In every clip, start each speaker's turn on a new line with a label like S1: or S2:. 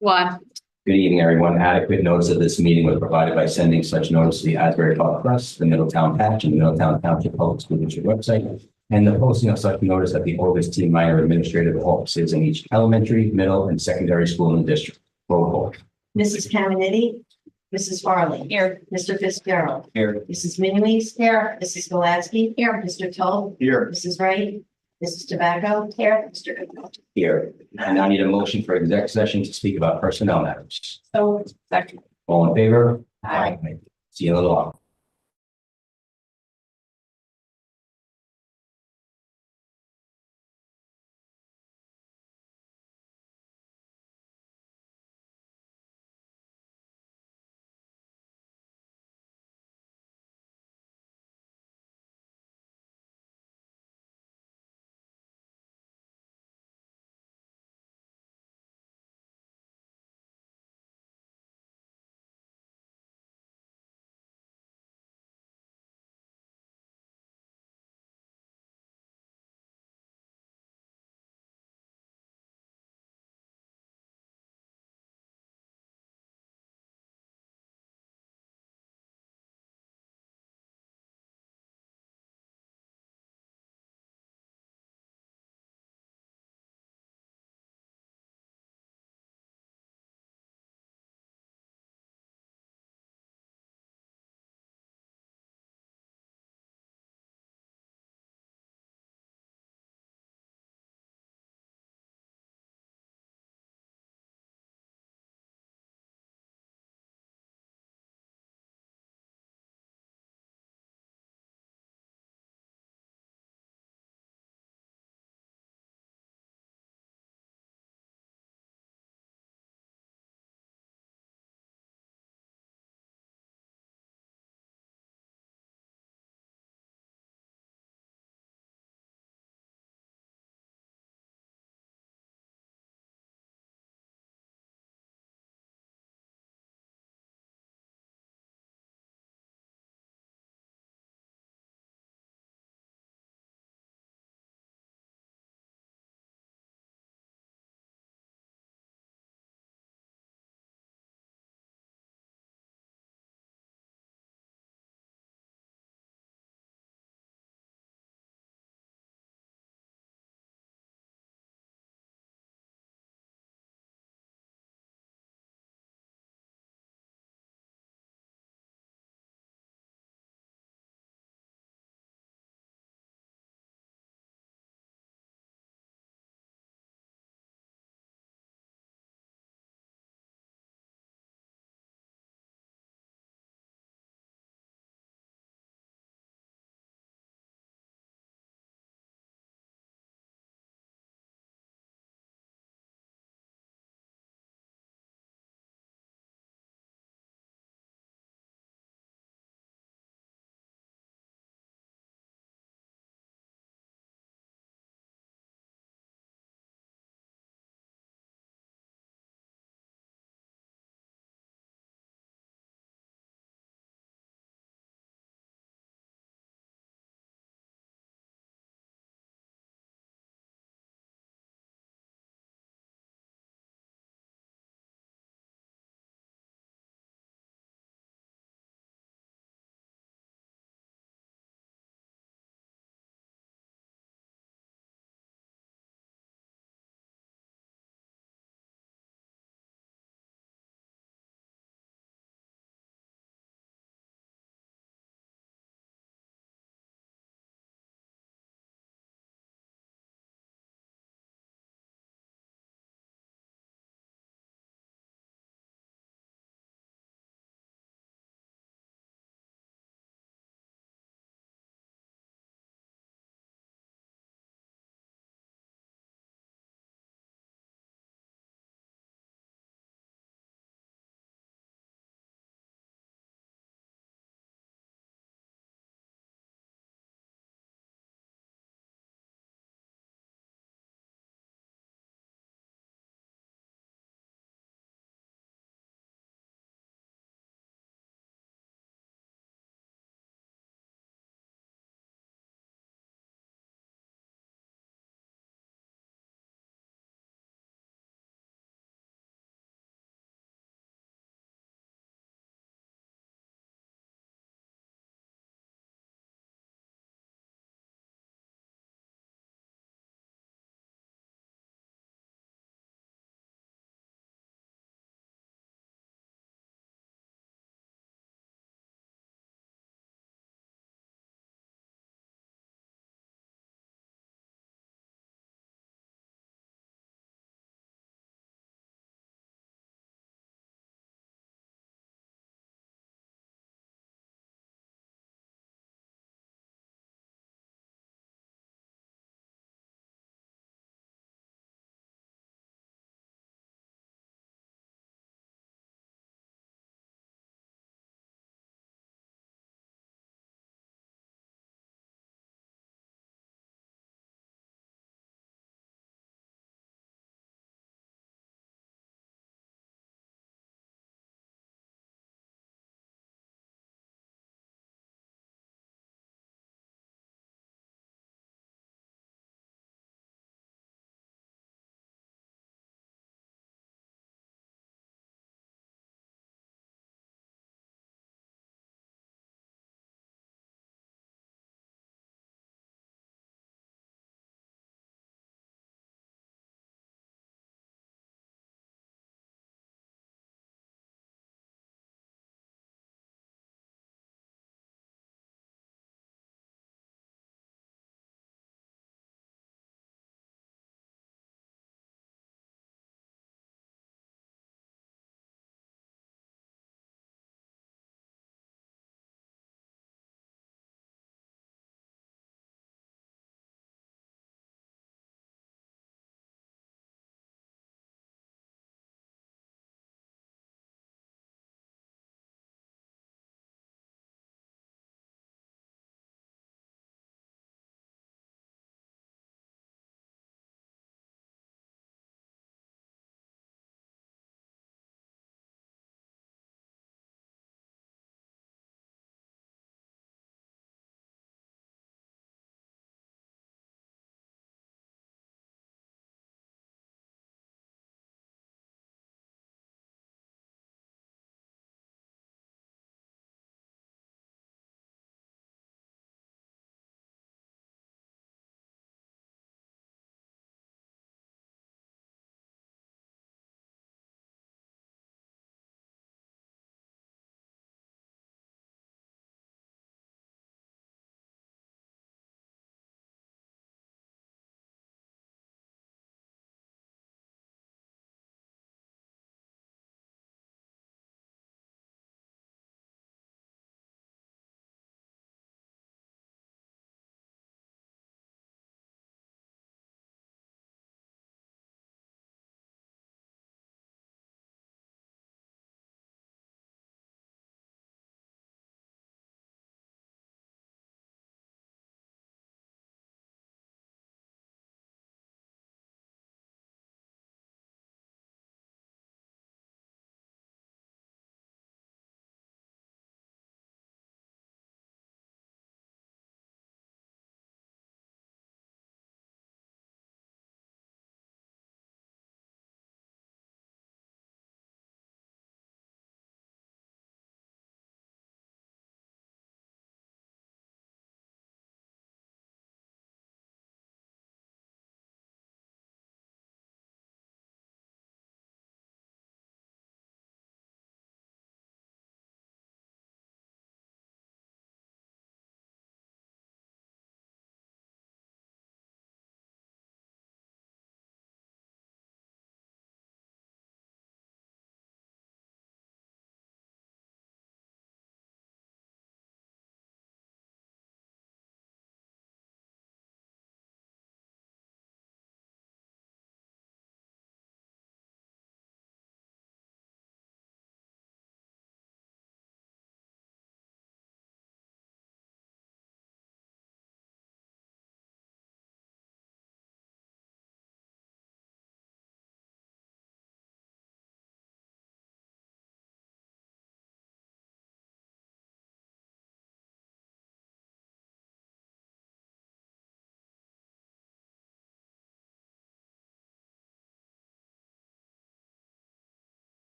S1: One.
S2: Good evening, everyone. Adequate notice of this meeting was provided by sending such notice to the Asbury Park Press, the Middletown Patch, and the Middletown Township Public School District website, and the posting of such notice at the August T. Minor administrative offices in each elementary, middle, and secondary school in the district. Roll call.
S3: Mrs. Caminetti, Mrs. Farley. Here. Mr. Fitzgerald.
S2: Here.
S3: Mrs. Minimis. Here. Mrs. Galadsky. Here. Mr. Toll.
S2: Here.
S3: Mrs. Wright. Mrs. Tobacco. Here. Mr. Goodall.
S2: Here. And I need a motion for exec session to speak about personnel matters.
S1: So second.
S2: All in favor?
S1: Aye.
S2: See you in a little while.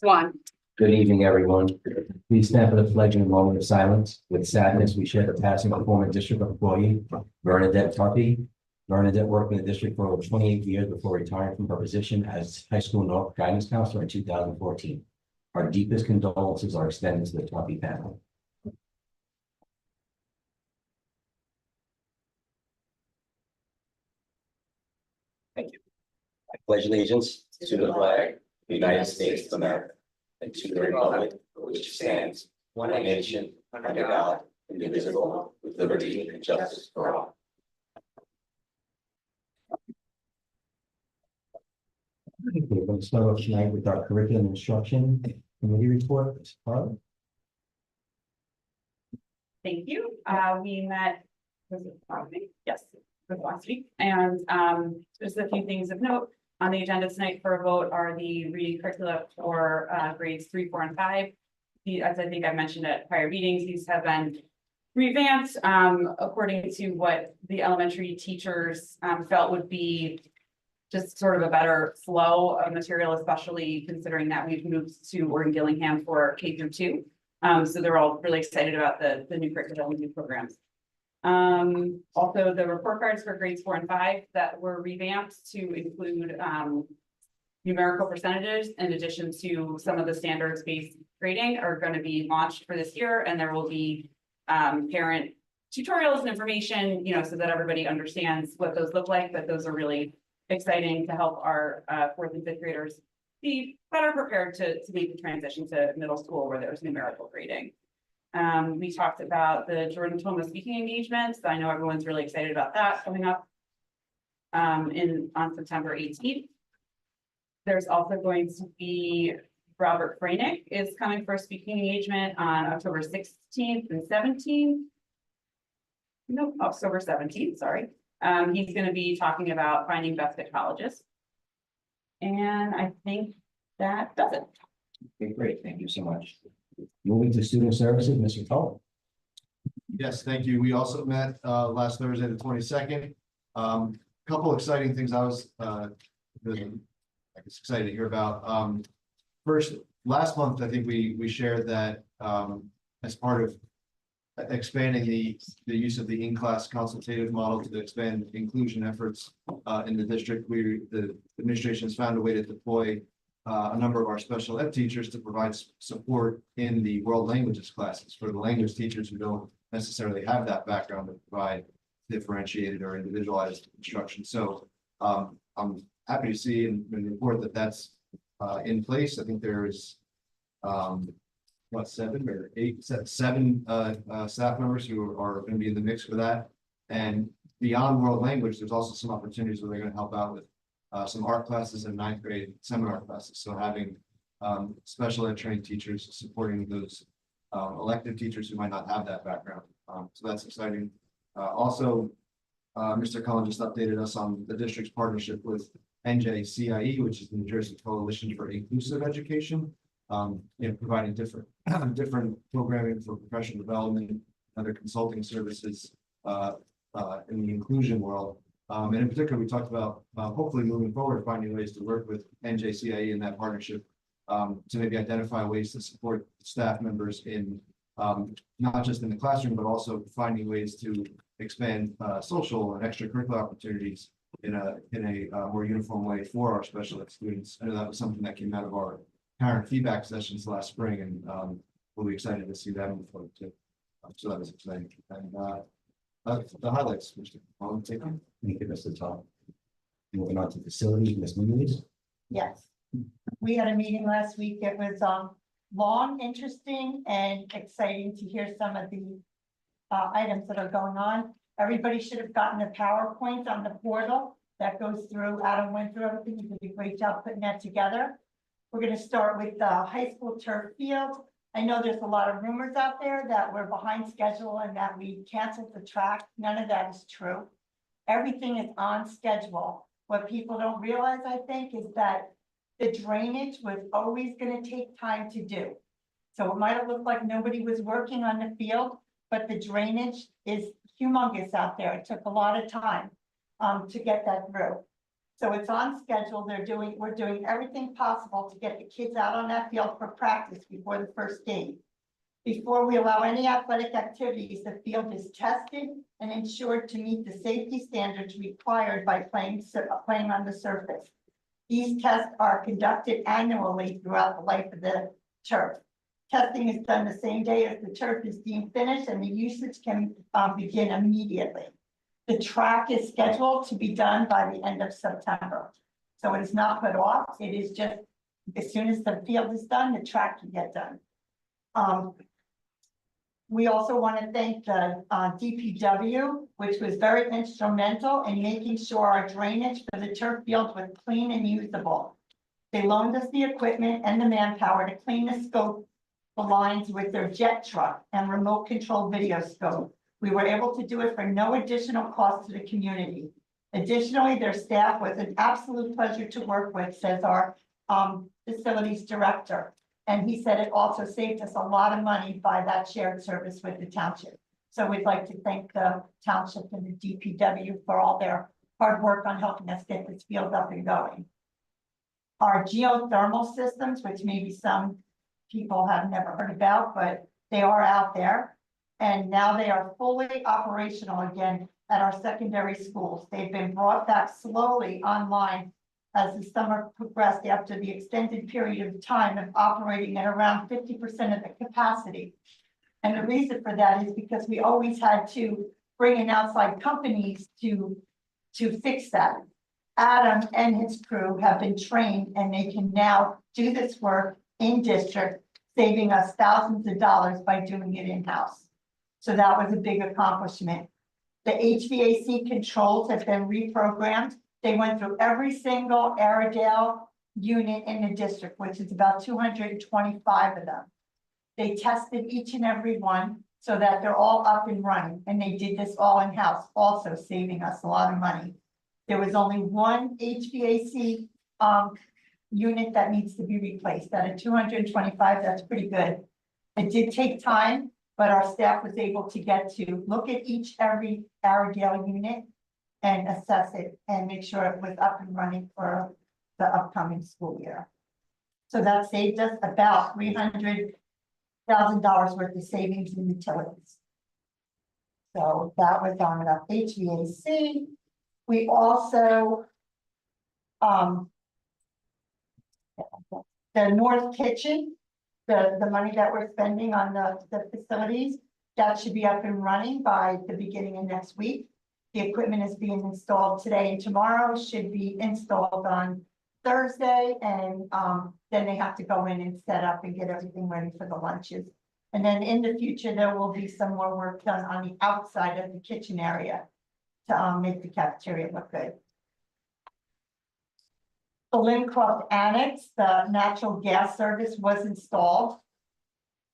S1: One.
S2: Good evening, everyone. Please stand for the pledge in a moment of silence. With sadness, we share the passing of former district employee Bernadette Tuppy. Bernadette worked in the district for over 28 years before retiring from her position as high school North guidance counselor in 2014. Our deepest condolences are extended to the Tuppy family. Thank you. I pledge allegiance to the flag of the United States of America and to the republic for which it stands, one nation, under God, indivisible, with liberty and justice for all. Okay, we're going to start off tonight with our curriculum instruction committee report. Ms. Carl?
S1: Thank you. We met, was it last week? Yes, it was last week. And just a few things of note on the agenda tonight for a vote are the reading curricula for grades 3, 4, and 5. As I think I mentioned at prior meetings, these have been revamped according to what the elementary teachers felt would be just sort of a better flow of material, especially considering that we've moved to Oregon Gillingham for K through 2. So they're all really excited about the new curriculum and new programs. Also the report cards for grades 4 and 5 that were revamped to include numerical percentages in addition to some of the standards-based grading are going to be launched for this year, and there will be parent tutorials and information, so that everybody understands what those look like. But those are really exciting to help our 4th and 5th graders be better prepared to make the transition to middle school where there's numerical grading. We talked about the Jordan Toma speaking engagements. I know everyone's really excited about that coming up on September 18th. There's also going to be Robert Franick is coming for a speaking engagement on October 16th and 17th. Nope, October 17th, sorry. He's going to be talking about finding best fit colleges. And I think that does it.
S2: Okay, great. Thank you so much. Moving to student services, Mr. Tully.
S4: Yes, thank you. We also met last Thursday, the 22nd. Couple exciting things I was excited to hear about. First, last month, I think we shared that as part of expanding the use of the in-class consultative model to expand inclusion efforts in the district, the administration has found a way to deploy a number of our special ed teachers to provide support in the world languages classes for the language teachers who don't necessarily have that background to provide differentiated or individualized instruction. So I'm happy to see and report that that's in place. I think there is seven staff members who are going to be in the mix for that. And beyond world language, there's also some opportunities where they're going to help out with some art classes and 9th grade seminar classes. So having special ed trained teachers supporting those elective teachers who might not have that background. So that's exciting. Also, Mr. Cullen just updated us on the district's partnership with NJCIE, which is the New Jersey Coalition for Inclusive Education, providing different programming for professional development and other consulting services in the inclusion world. And in particular, we talked about hopefully moving forward, finding ways to work with NJCIE in that partnership to maybe identify ways to support staff members in not just in the classroom, but also finding ways to expand social and extracurricular opportunities in a more uniform way for our special ed students. I know that was something that came out of our parent feedback sessions last spring, and we'll be excited to see that move forward too. So that was exciting. And the highlights, Mr. Cullen, take on.
S2: Thank you, Mr. Tully. Moving on to facilities, Ms. Mooney.
S5: Yes, we had a meeting last week. It was long, interesting, and exciting to hear some of the items that are going on. Everybody should have gotten a PowerPoint on the portal that goes through. Adam went through everything. He did a great job putting that together. We're going to start with the high school turf field. I know there's a lot of rumors out there that we're behind schedule and that we canceled the track. None of that is true. Everything is on schedule. What people don't realize, I think, is that the drainage was always going to take time to do. So it might have looked like nobody was working on the field, but the drainage is humongous out there. It took a lot of time to get that through. So it's on schedule. We're doing everything possible to get the kids out on that field for practice before the first game. Before we allow any athletic activities, the field is tested and ensured to meet the safety standards required by playing on the surface. These tests are conducted annually throughout the life of the turf. Testing is done the same day as the turf is deemed finished, and the usage can begin immediately. The track is scheduled to be done by the end of September. So it is not put off. It is just, as soon as the field is done, the track can get done. We also want to thank the DPW, which was very instrumental in making sure our drainage for the turf field was clean and usable. They loaned us the equipment and the manpower to clean the scope, the lines with their jet truck and remote control video scope. We were able to do it for no additional cost to the community. Additionally, their staff was an absolute pleasure to work with, says our facilities director. And he said it also saved us a lot of money by that shared service with the township. So we'd like to thank the township and the DPW for all their hard work on helping us get this field up and going. Our geothermal systems, which maybe some people have never heard about, but they are out there. And now they are fully operational again at our secondary schools. They've been brought back slowly online as the summer progressed after the extended period of time of operating at around 50% of the capacity. And the reason for that is because we always had to bring in outside companies to fix that. Adam and his crew have been trained and they can now do this work in district, saving us thousands of dollars by doing it in-house. So that was a big accomplishment. The HVAC controls have been reprogrammed. They went through every single Airedale unit in the district, which is about 225 of them. They tested each and every one so that they're all up and running. And they did this all in-house, also saving us a lot of money. There was only one HVAC unit that needs to be replaced. Out of 225, that's pretty good. It did take time, but our staff was able to get to look at every Airedale unit and assess it and make sure it was up and running for the upcoming school year. So that saved us about $300,000 worth of savings in utilities. So that was on the HVAC. We also, the North Kitchen, the money that we're spending on the facilities, that should be up and running by the beginning of next week. The equipment is being installed today and tomorrow, should be installed on Thursday, and then they have to go in and set up and get everything ready for the lunches. And then in the future, there will be some more work done on the outside of the kitchen area to make the cafeteria look good. The Lincroft Annex, the natural gas service was installed.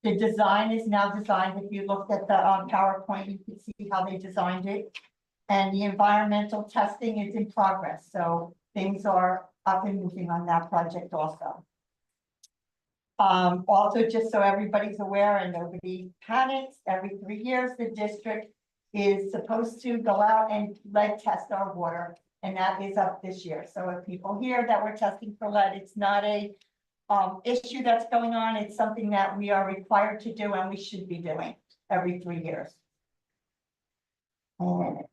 S5: The design is now designed. If you looked at the PowerPoint, you can see how they designed it. And the environmental testing is in progress. So things are up and moving on that project also. Also, just so everybody's aware and nobody panics, every 3 years, the district is supposed to go out and lead test our water. And that is up this year. So if people hear that we're testing for lead, it's not a issue that's going on. It's something that we are required to do and we should be doing every 3 years. And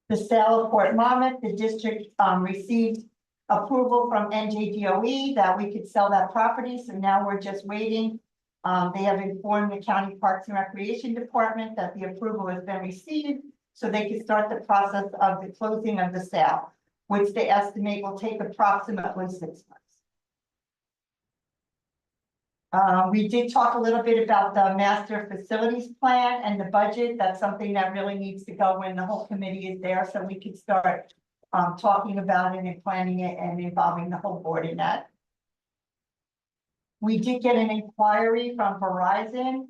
S5: the sale of Fort Monmouth, the district received approval from NJDOE that we could sell that property. So now we're just waiting. They have informed the County Parks and Recreation Department that the approval has been received, so they can start the process of the closing of the sale, which they estimate will take approximately 6 months. We did talk a little bit about the master facilities plan and the budget. That's something that really needs to go when the whole committee is there, so we can start talking about it and planning it and involving the whole board in that. We did get an inquiry from Verizon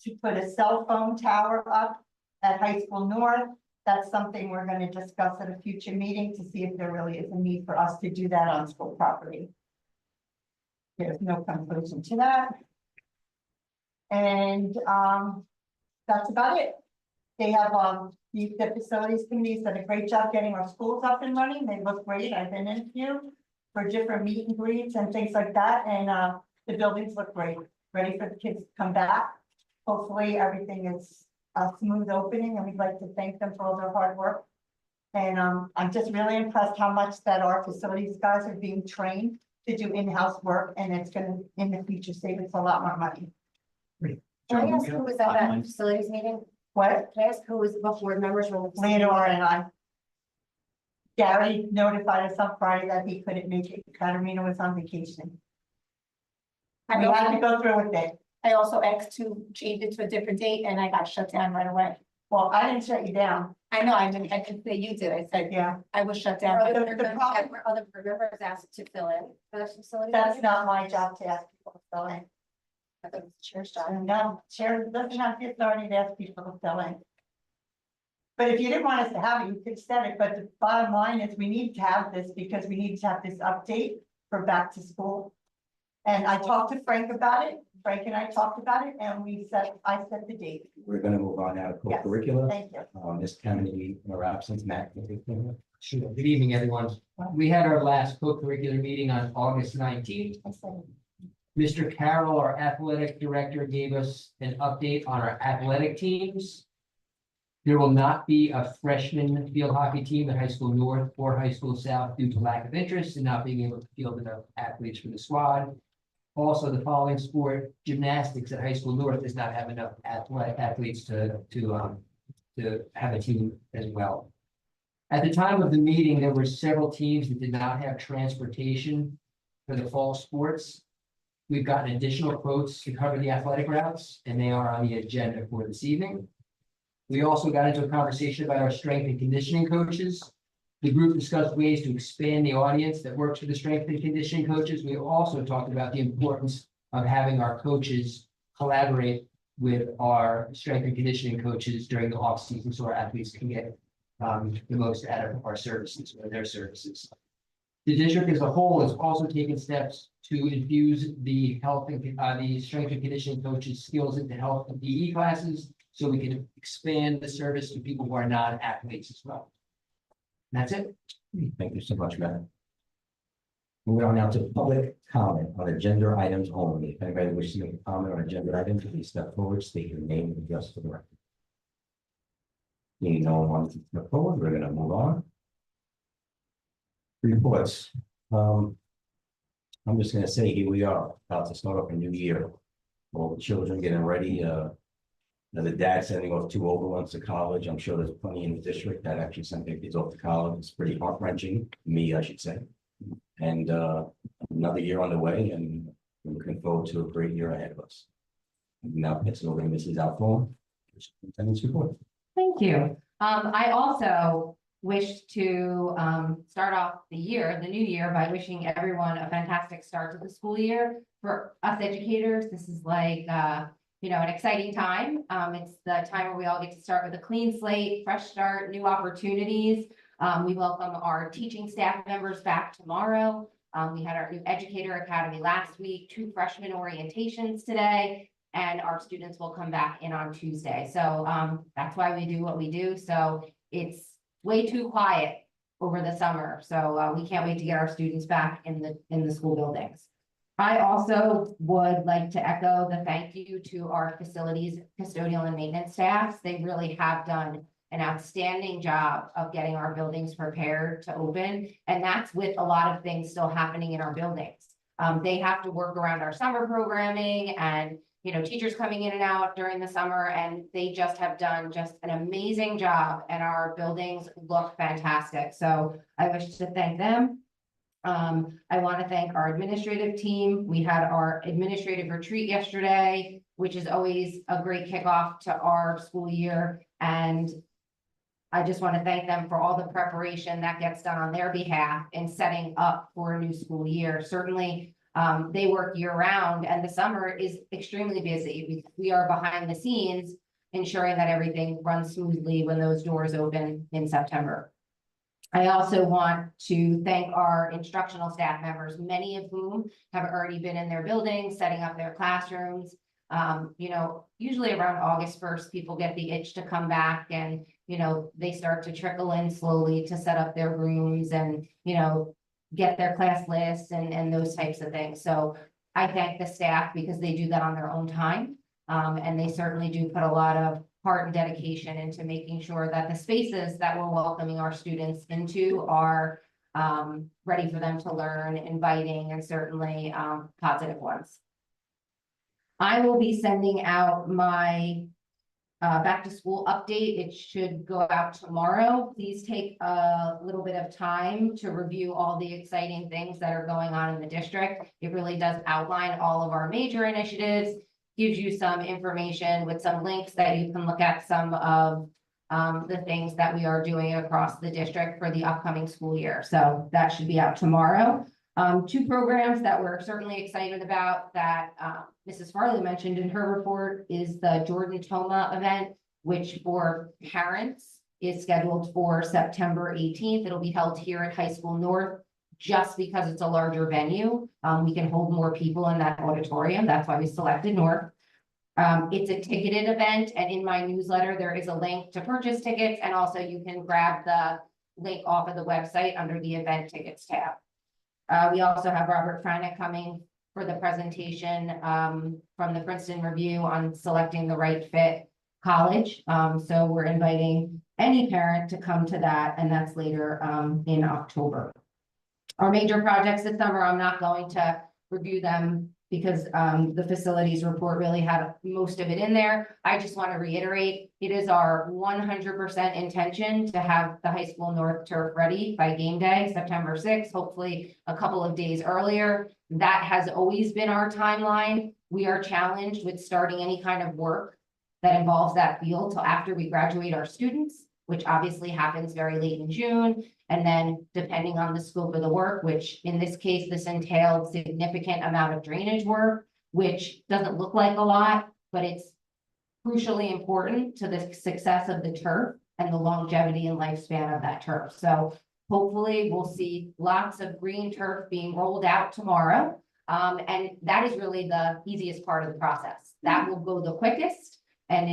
S5: to put a cell phone tower up at High School North. That's something we're going to discuss at a future meeting to see if there really is a need for us to do that on school property. There's no conclusion to that. And that's about it. They have, the facilities committee's done a great job getting our schools up and running. They look great. I've been in a few for different meet and greets and things like that, and, the buildings look great, ready for the kids to come back. Hopefully, everything is a smooth opening, and we'd like to thank them for all their hard work. And, I'm just really impressed how much that our facilities guys are being trained to do in-house work, and it's gonna, in the future, save us a lot more money.
S3: Can I ask who was at that facilities meeting?
S5: What?
S3: Can I ask who was what board members from? the-
S5: Leonora and I. Gary notified us on Friday that he couldn't make it. Katarina was on vacation.
S6: I
S5: We had to
S6: also,
S5: go through with it.
S6: I also asked to change it to a different date and I got shut down right away.
S5: Well, I didn't shut you down.
S6: I know, I didn't say you did. I said,
S5: Yeah,
S6: I was shut
S3: Or
S6: down.
S3: other
S5: the
S3: board members
S5: problem-
S3: were other board members asked to fill in for the facilities?
S5: that's
S3: meeting?
S5: not my job to ask people to fill in.
S3: I thought it was the chair's job.
S5: No, Sharon doesn't have the authority to ask people to fill in. But if you didn't want us to have it, you could set it, but the bottom line is we need to have this because we need to have this update for back to school. And I talked to Frank about it, Frank and I talked about it, and I set the date.
S2: We're gonna move on now to
S5: Yes.
S2: co-curricular.
S5: Thank you.
S2: Ms. Kennedy, in her absence, Matt.
S7: Sure. Good evening, everyone. We had our last co-curricular meeting on August 19th. Mr. Carroll, our athletic director, gave us an update on our athletic teams. There will not be a freshman field hockey team at High School North or High School South due to lack of interest and not being able to field enough athletes for the squad. Also, the following sport, gymnastics at High School North, does not have enough athletes to have a team as well. At the time of the meeting, there were several teams that did not have transportation for the fall sports. We've gotten additional quotes to cover the athletic routes, and they are on the agenda for this evening. We also got into a conversation about our strength and conditioning coaches. The group discussed ways to expand the audience that works for the strength and conditioning coaches. We also talked about the importance of having our coaches collaborate with our strength and conditioning coaches during the off season, so our athletes can get the most out of our services or their services. The district as a whole has also taken steps to infuse the health and the strength and conditioning coaches' skills into health and PE classes, so we can expand the service to people who are not athletes as well. And that's it.
S2: Thank you so much, Matt. Moving on now to public comment on agenda items only. If anybody wishes to make a comment on agenda items, please step forward, state your name and address for the record. Seeing no one wants to step forward, we're gonna move on. Reports. I'm just gonna say, here we are, about to start off a new year. All the children getting ready, the dad sending off 2 older ones to college. I'm sure there's plenty in the district that actually sent their kids off to college. It's pretty heart-wrenching, me, I should say. And another year on the way, and we're looking forward to a great year ahead of us. Now, it's over to Mrs. Alphone. Superintendent's report.
S8: Thank you. I also wish to start off the new year, by wishing everyone a fantastic start to the school year. For us educators, this is like, an exciting time. It's the time where we all get to start with a clean slate, fresh start, new opportunities. We welcome our teaching staff members back tomorrow. We had our new educator academy last week, 2 freshman orientations today, and our students will come back in on Tuesday. So that's why we do what we do. So it's way too quiet over the summer. So we can't wait to get our students back in the school buildings. I also would like to echo the thank you to our facilities, custodial and maintenance staffs. They really have done an outstanding job of getting our buildings prepared to open. And that's with a lot of things still happening in our buildings. They have to work around our summer programming and, teachers coming in and out during the summer, and they just have done just an amazing job, and our buildings look fantastic. So I wish to thank them. I want to thank our administrative team. We had our administrative retreat yesterday, which is always a great kickoff to our school year. And I just want to thank them for all the preparation that gets done on their behalf in setting up for a new school year. Certainly, they work year round, and the summer is extremely busy. We are behind the scenes, ensuring that everything runs smoothly when those doors open in September. I also want to thank our instructional staff members, many of whom have already been in their buildings, setting up their classrooms. You know, usually around August 1st, people get the itch to come back and, you know, they start to trickle in slowly to set up their rooms and, you know, get their class lists and those types of things. So I thank the staff because they do that on their own time. And they certainly do put a lot of heart and dedication into making sure that the spaces that we're welcoming our students into are ready for them to learn, inviting, and certainly positive ones. I will be sending out my back to school update. It should go out tomorrow. Please take a little bit of time to review all the exciting things that are going on in the district. It really does outline all of our major initiatives, gives you some information with some links that you can look at some of the things that we are doing across the district for the upcoming school year. So that should be out tomorrow. Two programs that we're certainly excited about that Mrs. Farley mentioned in her report is the Jordan Toma event, which for parents is scheduled for September 18th. It'll be held here at High School North. Just because it's a larger venue, we can hold more people in that auditorium. That's why we selected North. It's a ticketed event, and in my newsletter, there is a link to purchase tickets, and also you can grab the link off of the website under the event tickets tab. We also have Robert Franick coming for the presentation from the Princeton Review on selecting the right fit college. So we're inviting any parent to come to that, and that's later in October. Our major projects this summer, I'm not going to review them because the facilities report really had most of it in there. I just want to reiterate, it is our 100% intention to have the High School North turf ready by game day, September 6th, hopefully a couple of days earlier. That has always been our timeline. We are challenged with starting any kind of work that involves that field till after we graduate our students, which obviously happens very late in June. And then depending on the scope of the work, which in this case, this entailed significant amount of drainage work, which doesn't look like a lot, but it's crucially important to the success of the turf and the longevity and lifespan of that turf. So hopefully we'll see lots of green turf being rolled out tomorrow. And that is really the easiest part of the process. That will go the quickest. And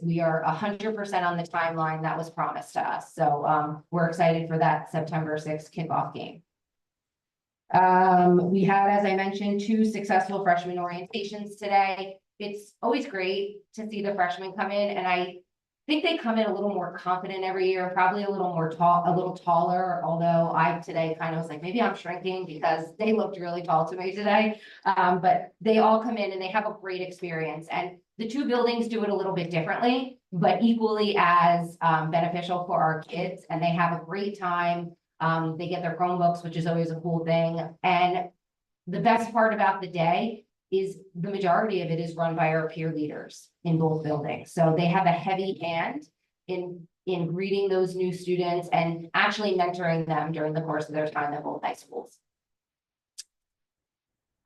S8: we are 100% on the timeline that was promised to us. So we're excited for that September 6th kickoff game. We had, as I mentioned, 2 successful freshman orientations today. It's always great to see the freshmen come in, and I think they come in a little more confident every year, probably a little taller, although I today kind of was like, maybe I'm shrinking because they looked really tall to me today. But they all come in and they have a great experience. And the 2 buildings do it a little bit differently, but equally as beneficial for our kids, and they have a great time. They get their Chromebooks, which is always a cool thing. And the best part about the day is the majority of it is run by our peer leaders in both buildings. So they have a heavy hand in greeting those new students and actually mentoring them during the course of their time at both high schools.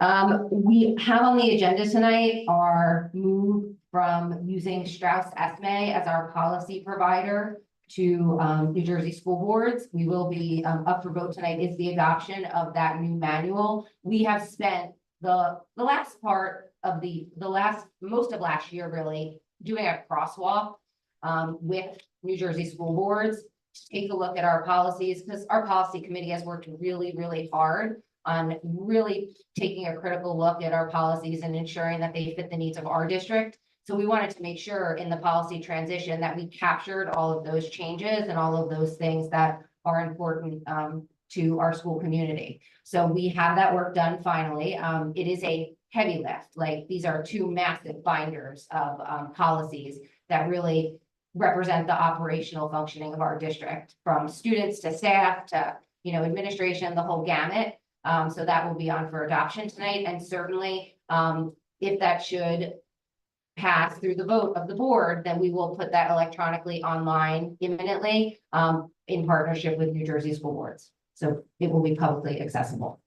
S8: We have on the agenda tonight our move from using Strauss Esme as our policy provider to New Jersey school boards. We will be up for vote tonight is the adoption of that new manual. We have spent the last part of most of last year really doing a crosswalk with New Jersey school boards to take a look at our policies, because our policy committee has worked really, really hard on really taking a critical look at our policies and ensuring that they fit the needs of our district. So we wanted to make sure in the policy transition that we captured all of those changes and all of those things that are important to our school community. So we have that work done finally. It is a heavy lift. Like, these are 2 massive binders of policies that really represent the operational functioning of our district, from students to staff to, administration, the whole gamut. So that will be on for adoption tonight. And certainly, if that should pass through the vote of the board, then we will put that electronically online imminently in partnership with New Jersey school boards. So it will be publicly accessible.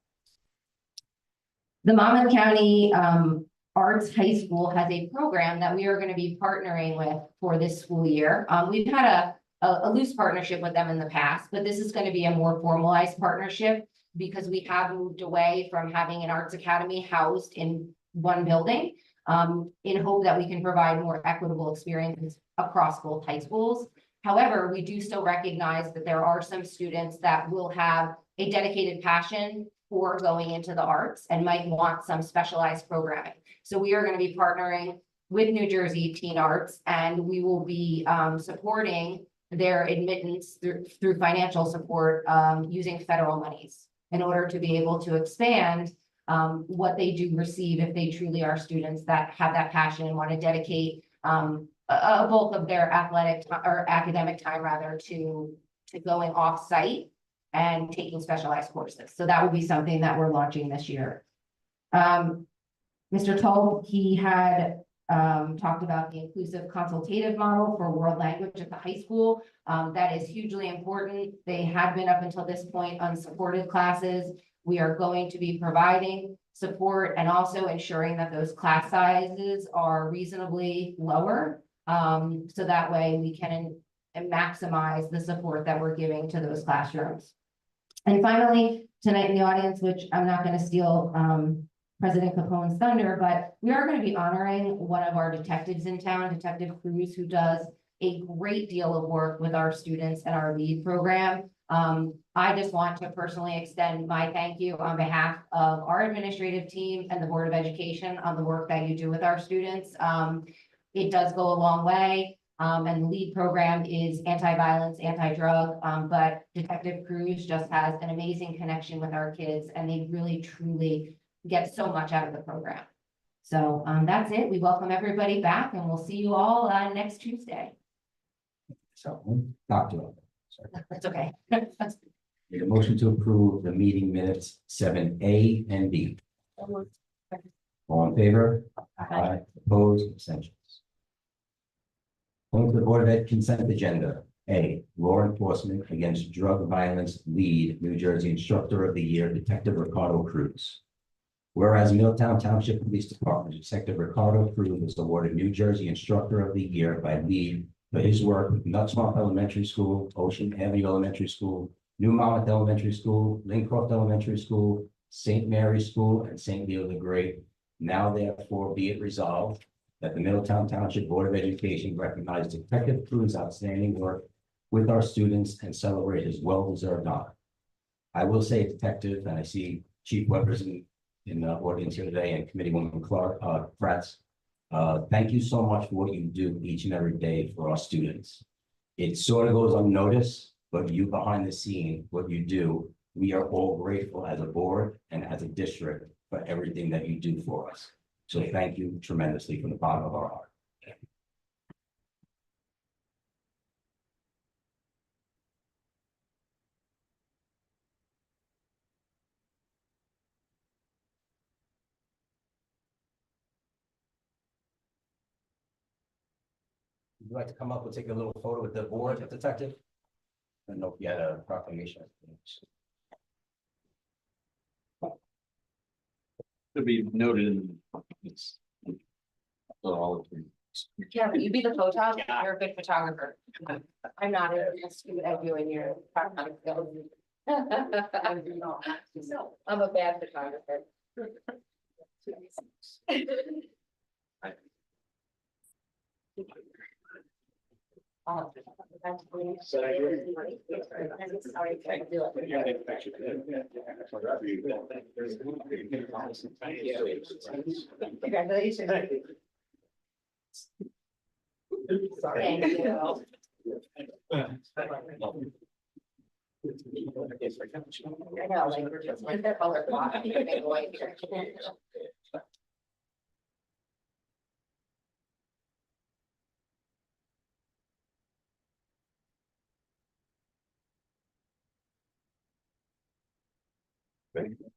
S8: The Monmouth County Arts High School has a program that we are going to be partnering with for this school year. We've had a loose partnership with them in the past, but this is going to be a more formalized partnership because we have moved away from having an arts academy housed in one building. in hope that we can provide more equitable experiences across both high schools. However, we do still recognize that there are some students that will have a dedicated passion for going into the arts and might want some specialized programming. So we are going to be partnering with New Jersey Teen Arts, and we will be supporting their admittance through financial support using federal monies in order to be able to expand what they do receive if they truly are students that have that passion and want to dedicate a bulk of their athletic or academic time rather to going off site and taking specialized courses. So that would be something that we're launching this year. Mr. Toll, he had talked about the inclusive consultative model for world language at the high school. That is hugely important. They had been up until this point unsupported classes. We are going to be providing support and also ensuring that those class sizes are reasonably lower. So that way we can maximize the support that we're giving to those classrooms. And finally, tonight in the audience, which I'm not going to steal President Capone's thunder, but we are going to be honoring one of our detectives in town, Detective Cruz, who does a great deal of work with our students and our LEAD program. I just want to personally extend my thank you on behalf of our administrative team and the Board of Education on the work that you do with our students. It does go a long way. And the LEAD program is anti-violence, anti-drug, but Detective Cruz just has an amazing connection with our kids, and they really, truly get so much out of the program. So that's it. We welcome everybody back, and we'll see you all next Tuesday.
S2: So, Dr.
S8: That's okay.
S2: Need a motion to approve the meeting minutes 7A and B. All in favor? Aye. Opposed, abstentions. Going to the Board of Ed consent agenda. A, law enforcement against drug violence lead, New Jersey Instructor of the Year, Detective Ricardo Cruz. Whereas Middletown Township Police Department Detective Ricardo Cruz was awarded New Jersey Instructor of the Year by LEAD for his work with Nutsmart Elementary School, Ocean Avenue Elementary School, New Monmouth Elementary School, Lincroft Elementary School, St. Mary's School, and St. Leo the Great. Now therefore be it resolved that the Middletown Township Board of Education recognize Detective Cruz's outstanding work with our students and celebrate his well-deserved honor. I will say, Detective, and I see Chief Weber's in the audience here today, and Committeewoman Clark, Fratz, thank you so much for what you do each and every day for our students. It sort of goes unnoticed, but you behind the scene, what you do, we are all grateful as a board and as a district for everything that you do for us. So thank you tremendously from the bottom of our heart. Would you like to come up and take a little photo with the board, Detective? I don't know if you had a proclamation.
S9: To be noted in it's. All of them.
S8: Yeah, but you be the photo. You're a good photographer. I'm not as good as you in your photography skills. I'm a bad photographer. Congratulations. Thank you. I know, like, we're just with their color block, you're gonna go away here.
S9: Thank you.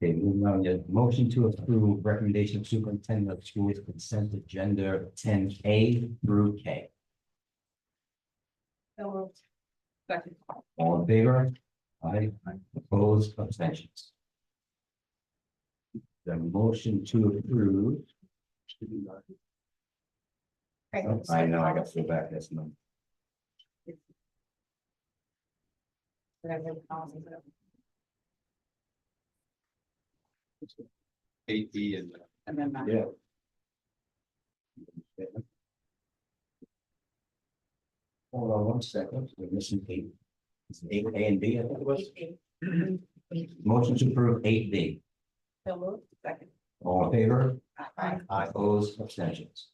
S2: Okay, moving on, your motion to approve recommendation of superintendent of schools consent agenda 10A through K.
S1: Second.
S2: All in favor? Aye. Opposed, abstentions. The motion to approve. Oh, I know, I got to go back this month.
S9: Eight D and
S1: And then that.
S2: Yeah. Hold on one second, we're missing eight. It's eight A and B, I think it was. Motion to approve eight B.
S1: So moved. Second.
S2: All in favor?
S1: Aye.
S2: Aye, opposed, abstentions.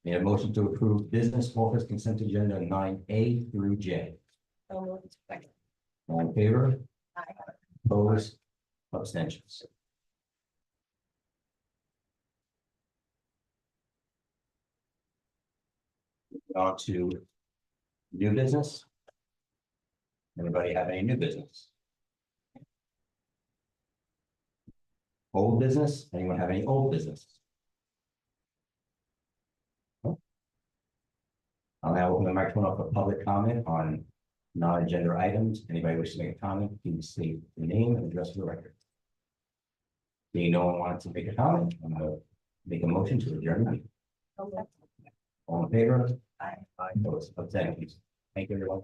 S2: Need a motion to approve business office consent agenda 9A through J.
S1: So moved. Second.
S2: All in favor?
S1: Aye.
S2: Opposed, abstentions. On to new business. Anybody have any new business? Old business? Anyone have any old business? No? I'll now open the microphone up for public comment on non-agenda items. Anybody wish to make a comment, please state your name and address for the record. Being no one wants to make a comment, I'm gonna make a motion to adjourn. the meeting. All in favor? Aye. Opposed, abstentions. Thank you, everyone.